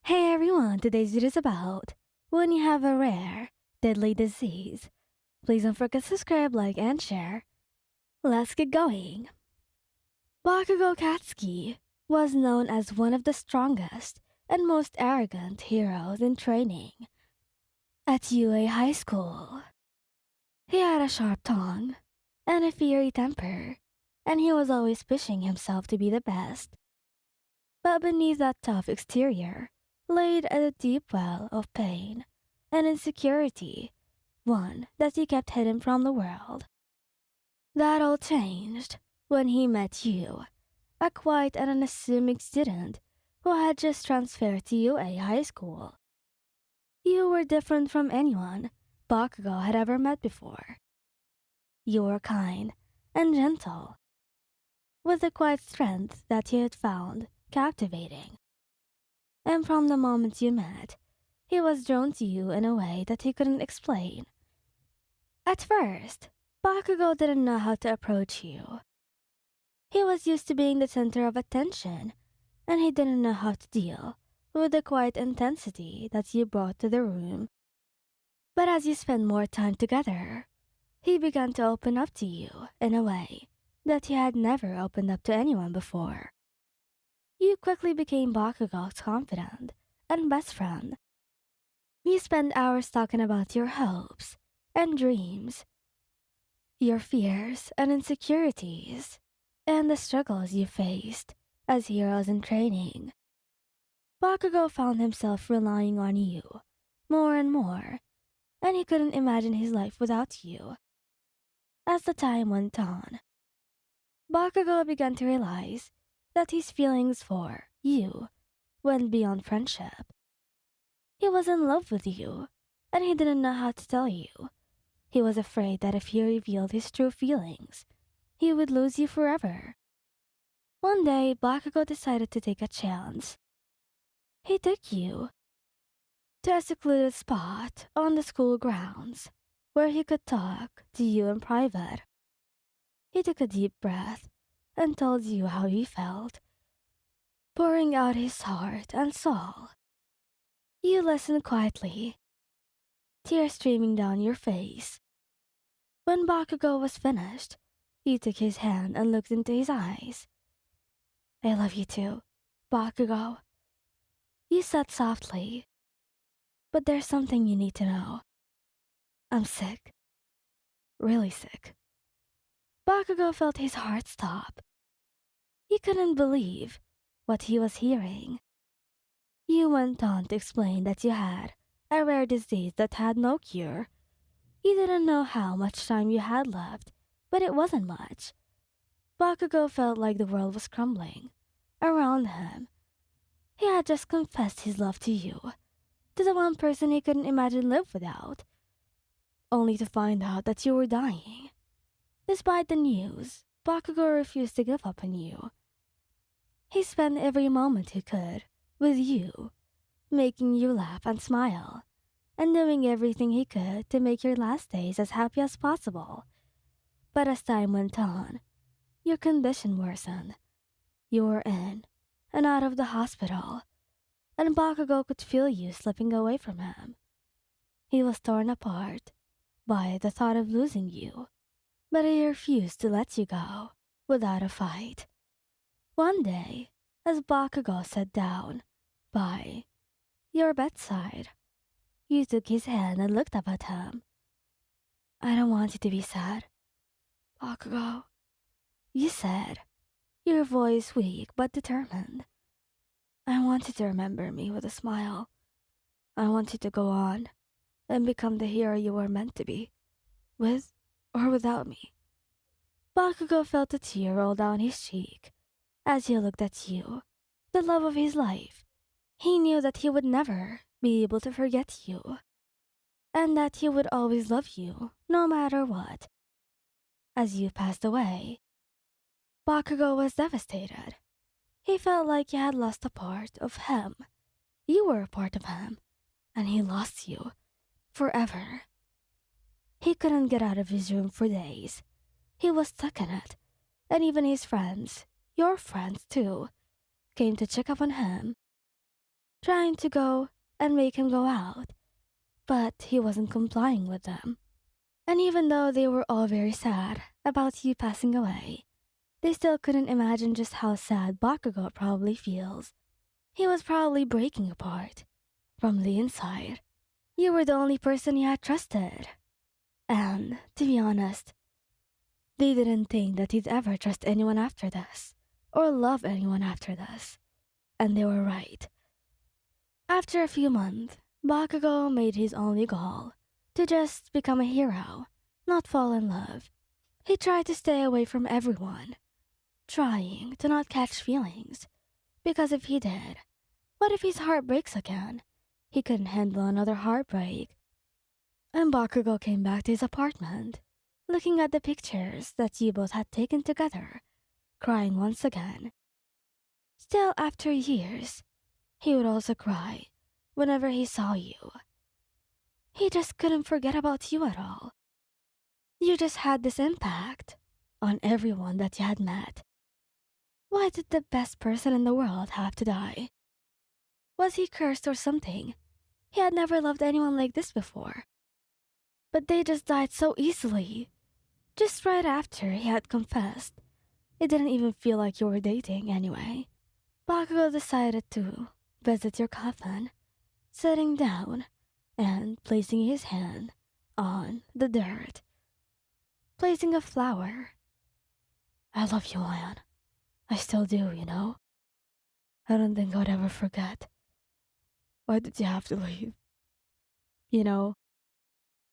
Hey everyone, today's video is about when you have a rare, deadly disease. Please don't forget to subscribe, like, and share. Let's get going. Bakugou Katsuki was known as one of the strongest and most arrogant heroes in training at UA High School. He had a sharp tongue and a fiery temper, and he was always pushing himself to be the best. But beneath that tough exterior laid a deep well of pain and insecurity, one that he kept hidden from the world. That all changed when he met you, a quiet and unassuming student who had just transferred to UA High School. You were different from anyone Bakugo had ever met before. You were kind and gentle, with a quiet strength that he had found captivating. And from the moment you met, he was drawn to you in a way that he couldn't explain. At first, Bakugo didn't know how to approach you. He was used to being the center of attention, and he didn't know how to deal with the quiet intensity that you brought to the room. But as you spent more time together, he began to open up to you in a way that he had never opened up to anyone before. You quickly became Bakugo's confidant and best friend. You spent hours talking about your hopes and dreams, your fears and insecurities, and the struggles you faced as heroes in training. Bakugo found himself relying on you more and more, and he couldn't imagine his life without you. As the time went on, Bakugo began to realize that his feelings for you went beyond friendship. He was in love with you, and he didn't know how to tell you. He was afraid that if he revealed his true feelings, he would lose you forever. One day, Bakugo decided to take a chance. He took you to a secluded spot on the school grounds where he could talk to you in private. He took a deep breath and told you how he felt, pouring out his heart and soul. You listened quietly, tears streaming down your face. When Bakugo was finished, you took his hand and looked into his eyes. "I love you too, Bakugo," you said softly. "But there's something you need to know. I'm sick. Really sick." Bakugo felt his heart stop. He couldn't believe what he was hearing. You went on to explain that you had a rare disease that had no cure. You didn't know how much time you had left, but it wasn't much. Bakugo felt like the world was crumbling around him. He had just confessed his love to you, to the one person he couldn't imagine live without, only to find out that you were dying. Despite the news, Bakugo refused to give up on you. He spent every moment he could with you, making you laugh and smile, and doing everything he could to make your last days as happy as possible. But as time went on, your condition worsened. You were in and out of the hospital, and Bakugo could feel you slipping away from him. He was torn apart by the thought of losing you, but he refused to let you go without a fight. One day, as Bakugo sat down by your bedside, you took his hand and looked up at him. "I don't want you to be sad, Bakugo," you said, your voice weak but determined. "I want you to remember me with a smile. I want you to go on and become the hero you were meant to be, with or without me." Bakugo felt a tear roll down his cheek as he looked at you, the love of his life. He knew that he would never be able to forget you, and that he would always love you, no matter what. As you passed away, Bakugo was devastated. He felt like he had lost a part of him. You were a part of him, and he lost you forever. He couldn't get out of his room for days. He was stuck in it, and even his friends, your friends too, came to check up on him. trying to go and make him go out, but he wasn't complying with them. And even though they were all very sad about you passing away, they still couldn't imagine just how sad Bakugou probably feels. He was probably breaking apart from the inside. You were the only person he had trusted. And, to be honest, they didn't think that he'd ever trust anyone after this, or love anyone after this. And they were right. After a few months, Bakugou made his only goal to just become a hero, not fall in love. He tried to stay away from everyone, trying to not catch feelings, because if he did, what if his heart breaks again? He couldn't handle another heartbreak. And Bakugou came back to his apartment, looking at the pictures that you both had taken together, crying once again. Still, after years, he would also cry whenever he saw you. He just couldn't forget about you at all. You just had this impact on everyone that you had met. Why did the best person in the world have to die? Was he cursed or something? He had never loved anyone like this before. But they just died so easily. Just right after he had confessed. It didn't even feel like you were dating anyway. Bakugou decided to visit your coffin, sitting down and placing his hand on the dirt, placing a flower. I love you, Lion. I still do, you know? I don't think I'd ever forget. Why did you have to leave? You know,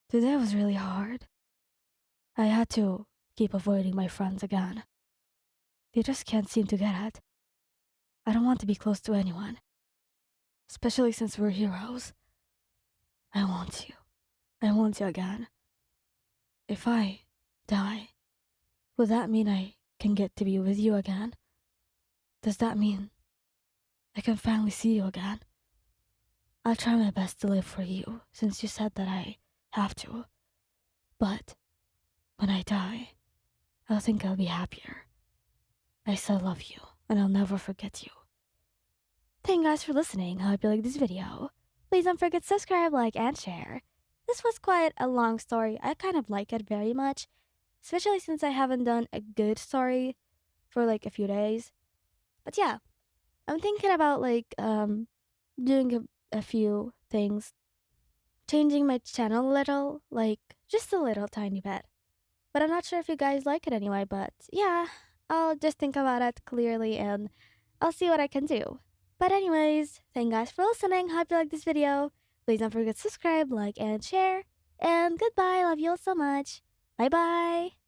today was really hard. I had to keep avoiding my friends again. They just can't seem to get it. I don't want to be close to anyone, especially since we're heroes. I want you. I want you again. If I die, would that mean I can get to be with you again? Does that mean I can finally see you again? I'll try my best to live for you, since you said that I have to. But when I die, I'll think I'll be happier. I still love you, and I'll never forget you. Thank you guys for listening. I hope you liked this video. Please don't forget to subscribe, like, and share. This was quite a long story. I kind of like it very much, especially since I haven't done a good story for like a few days. But yeah, I'm thinking about like doing a few things, changing my channel a little, like just a little tiny bit. But I'm not sure if you guys like it anyway, but yeah, I'll just think about it clearly and I'll see what I can do. But anyways, thank you guys for listening. Hope you liked this video. Please don't forget to subscribe, like, and share. And goodbye. Love you all so much. Bye bye.